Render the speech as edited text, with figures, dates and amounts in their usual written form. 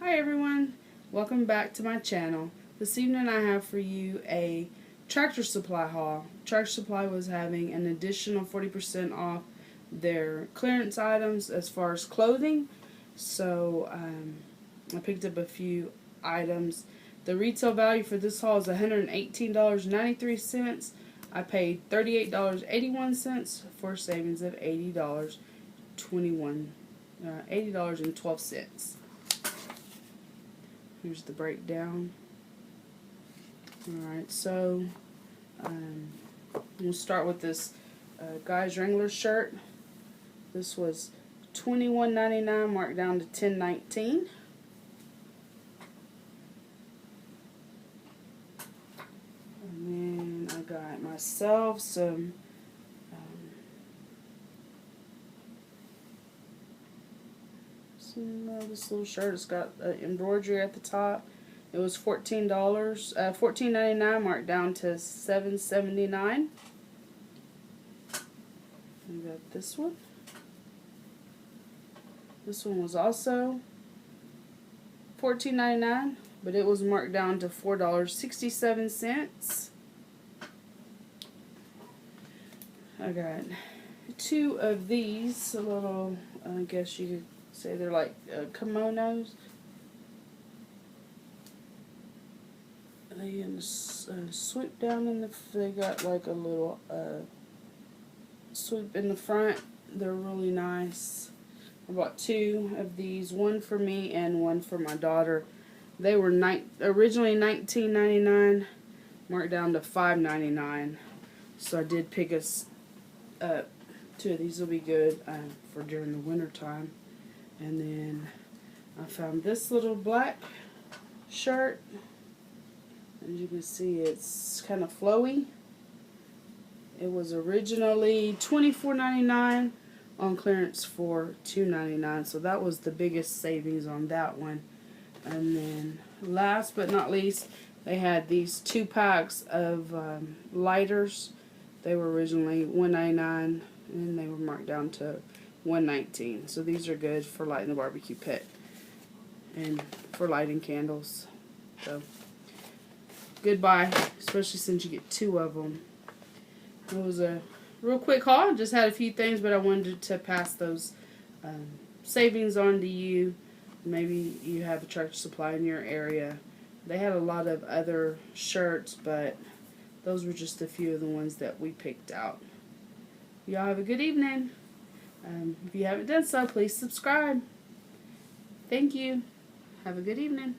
Hi everyone, welcome back to my channel. This evening I have for you a Tractor Supply haul. Tractor Supply was having an additional 40% off their clearance items as far as clothing. So I picked up a few items. The retail value for this haul is $118.93. I paid $38.81 for a savings of $80.12. Here's the breakdown. Alright, so we'll start with this Guys Wrangler shirt. This was $21.99 marked down to $10.19. And then I got myself some this little shirt. It's got embroidery at the top. It was $14.99 marked down to $7.79. We got this one. This one was also $14.99, but it was marked down to $4.67. I got two of these, a little, I guess you could say they're like kimonos. They swoop down in they got like a little swoop in the front. They're really nice. I bought two of these, one for me and one for my daughter. They were originally $19.99, marked down to $5.99. So I did pick us up. Two of these will be good for during the winter time. And then I found this little black shirt. As you can see, it's kind of flowy. It was originally $24.99 on clearance for $2.99, so that was the biggest savings on that one. And then last but not least, they had these 2 packs of lighters. They were originally $1.99 and they were marked down to $1.19. So these are good for lighting the barbecue pit and for lighting candles. So good buy, especially since you get 2 of them. It was a real quick haul. Just had a few things, but I wanted to pass those savings on to you. Maybe you have a Tractor Supply in your area. They had a lot of other shirts, but those were just a few of the ones that we picked out. Y'all have a good evening. If you haven't done so, please subscribe. Thank you. Have a good evening.